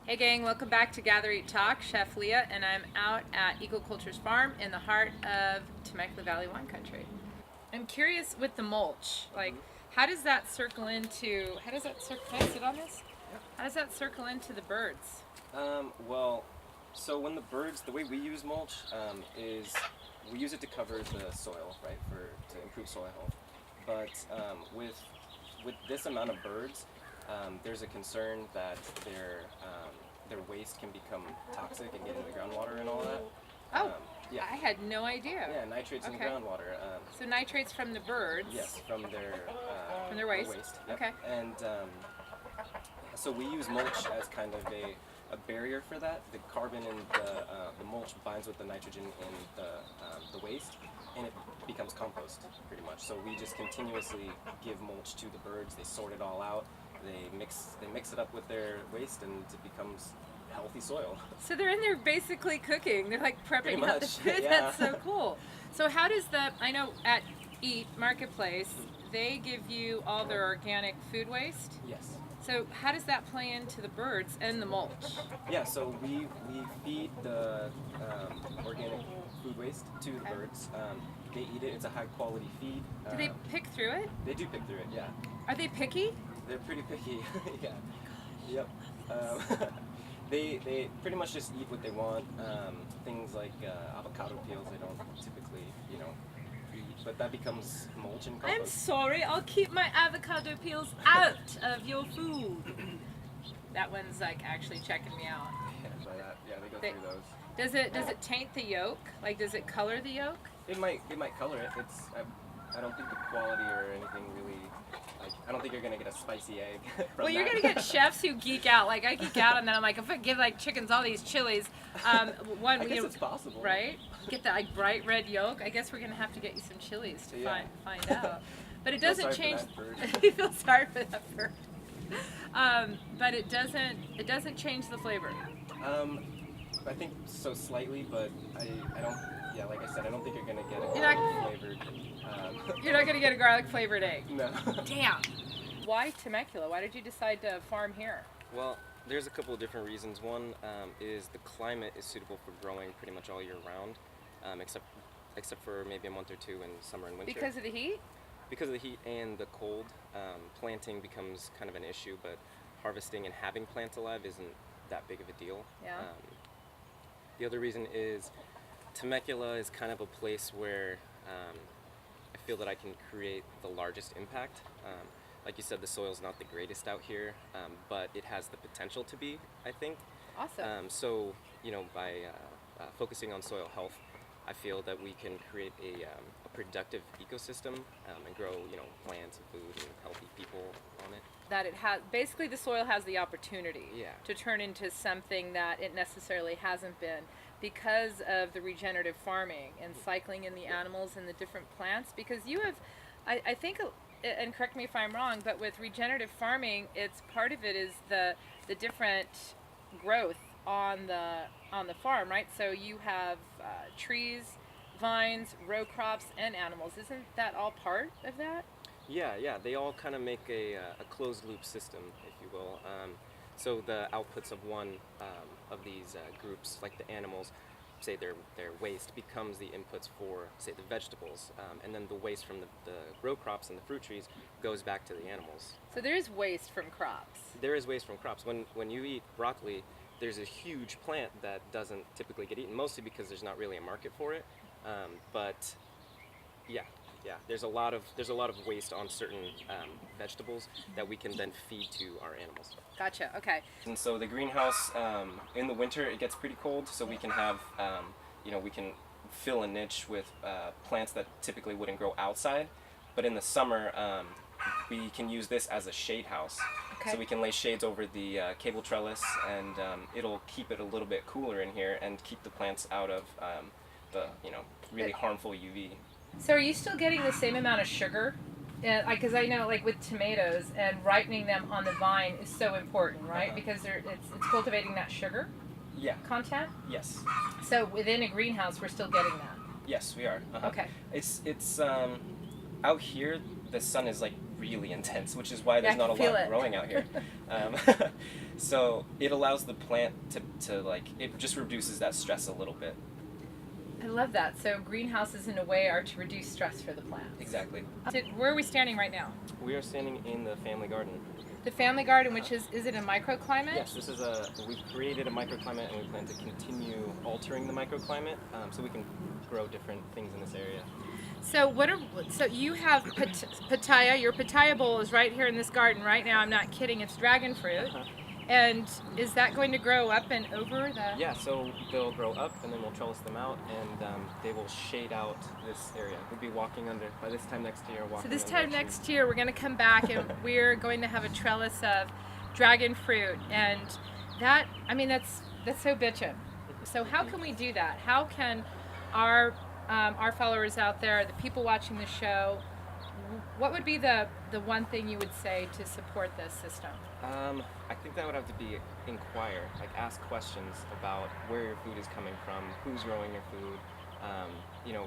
Hey gang, welcome back to Gather Eat Talk. Chef Leah, and I'm out at Eco Cultures Farm in the heart of Temecula Valley Wine Country. I'm curious with the mulch, how does that circle into, can I sit on this? How does that circle into the birds? Well, so when the way we use mulch is we use it to cover the soil, right, to improve soil health. But with this amount of birds, there's a concern that their waste can become toxic and get into the groundwater and all that. Oh, Yeah. I had no idea. Yeah, nitrates in the Okay. groundwater. So nitrates from the birds. Yes, from Their waste. Yep. Okay. And so we use mulch as kind of a barrier for that. The carbon in the mulch binds with the nitrogen in the waste, and it becomes compost pretty much. So we just continuously give mulch to the birds. They sort it all out. They mix it up with their waste, and it becomes healthy soil. So they're in there basically cooking. They're like Pretty prepping out the much, food. yeah. That's so cool. So how does I know at Eat Marketplace, they give you all their organic food waste. Yes. So how does that play into the birds and the mulch? Yeah, so we feed the organic food waste to the Okay. birds. They eat it. It's a high quality feed. Do they pick through it? They do pick through it, yeah. Are they picky? They're pretty picky, yeah. Yep. Um, they pretty much just eat what they want. Things like avocado peels, they don't typically, eat, but that becomes mulch and I'm compost. sorry, I'll keep my avocado peels out of your food. That one's like actually checking me out. Yeah, they go They- through those. Does it taint the yolk? Like, does it color the yolk? It might color it. I don't think the quality or anything really. I don't think you're gonna get a spicy egg. From Well, you're that. gonna get chefs who geek out. Like I geek out, and then I'm like, if I give like chickens all these chilies, I guess it's possible. right? Get that like bright red yolk. I guess we're gonna have to get you some chilies to Yeah. find out. But it Feel doesn't sorry change. for that bird. You feel sorry for that bird. But it doesn't change the flavor. I think so slightly, but I don't. Yeah, like I said, I don't think you're gonna get a You're not- garlic flavored. You're not gonna get a garlic flavored egg. No. Damn. Why Temecula? Why did you decide to farm here? Well, there's a couple of different reasons. One is the climate is suitable for growing pretty much all year round, except for maybe a month or two in summer and winter. Because of the heat? Because of the heat and the cold, planting becomes kind of an issue, but harvesting and having plants alive isn't that big of a deal. Yeah. The other reason is Temecula is kind of a place where I feel that I can create the largest impact. Like you said, the soil's not the greatest out here, but it has the potential to be, I think. Awesome. So, by focusing on soil health, I feel that we can create a productive ecosystem and grow, plants and food and healthy people on it. That it has basically the soil has the opportunity Yeah. to turn into something that it necessarily hasn't been because of the regenerative farming and cycling in the animals and the different plants. Because you have, I think, and correct me if I'm wrong, but with regenerative farming, it's part of it is the different growth on the farm, right? So you have trees, vines, row crops, and animals. Isn't that all part of that? Yeah, they all kind of make a closed loop system, if you will. So the outputs of one of these groups, like the animals, say their waste becomes the inputs for, say, the vegetables, and then the waste from the row crops and the fruit trees goes back to the animals. So there is waste from crops. There is waste from crops. When you eat broccoli, there's a huge plant that doesn't typically get eaten, mostly because there's not really a market for it. But yeah, there's a lot of waste on certain vegetables that we can then feed to our animals. Gotcha. Okay. And so the greenhouse, in the winter it gets pretty cold, so we can have, we can fill a niche with plants that typically wouldn't grow outside. But in the summer, we can use this as a shade house. Okay. So we can lay shades over the cable trellis, and it'll keep it a little bit cooler in here and keep the plants out of the really harmful UV. So are you still getting the same amount of sugar? Because I know, like with tomatoes, and ripening them on the vine is so important, right? Uh-huh. Because it's cultivating that sugar Yeah. content. Yes. So within a greenhouse, we're still getting that. Yes, we are. Uh-huh. Okay. It's out here the sun is like really intense, which is why Yeah, there's I not a can feel lot it. growing out here. Um, So it allows the plant to like, it just reduces that stress a little bit. I love that. So greenhouses in a way are to reduce stress for the plants. Exactly. So where are we standing right now? We are standing in the family garden. The family garden, which is it a microclimate? Yes, we've created a microclimate, and we plan to continue altering the microclimate so we can grow different things in this area. So you have pitaya. Your pitaya bowl is right here in this garden right now. I'm not kidding. It's dragon fruit. And is that going to grow up and over the? Yeah, so they'll grow up, and then we'll trellis them out, and they will shade out this area. We'll be walking under, by this time next year, So this time next year, we're going to come back, and we're going to have a trellis of dragon fruit. And that, I mean, that's so bitchin'. So how can we do that? How can our followers out there, the people watching the show, what would be the one thing you would say to support this system? I think that would have to be inquire, like ask questions about where your food is coming from, who's growing your food. You know,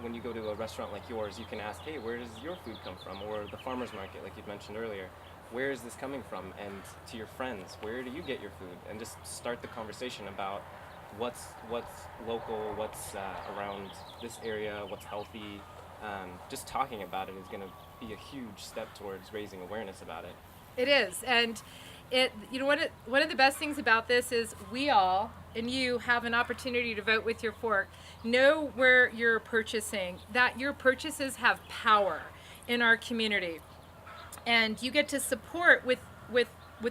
when you go to a restaurant like yours, you can ask, hey, where does your food come from? Or the farmer's market, like you mentioned earlier, where is this coming from? And to your friends, where do you get your food? And just start the conversation about what's local, what's around this area, what's healthy. Just talking about it is going to be a huge step towards raising awareness about it. It is, and one of the best things about this is we all and you have an opportunity to vote with your fork. Know where you're purchasing, that your purchases have power in our community, and you get to support with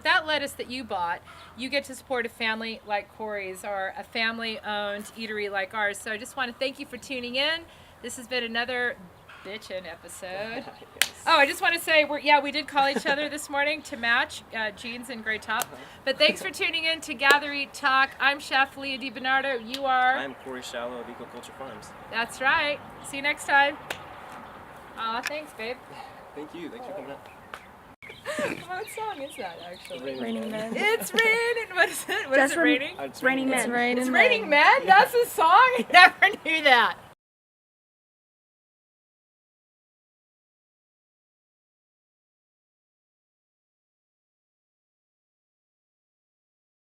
that lettuce that you bought. You get to support a family like Corey's or a family-owned eatery like ours. So I just want to thank you for tuning in. This has been another bitchin' episode. Yes. Oh, I just want to say, we did call each other this morning to match jeans and gray top. But thanks for tuning in to Gather, Eat, Talk. I'm Chef Leah DiBernardo. You are? I'm Corey Shallow of Eco Culture Farms. That's right. See you next time. Aw, thanks, babe. Thank you. Thanks for coming up. What song is that, actually? Raining Men. It's raining. What is it? What is That's it from- raining? It's Raining Men. It's Raining Men? That's a song? I never knew that.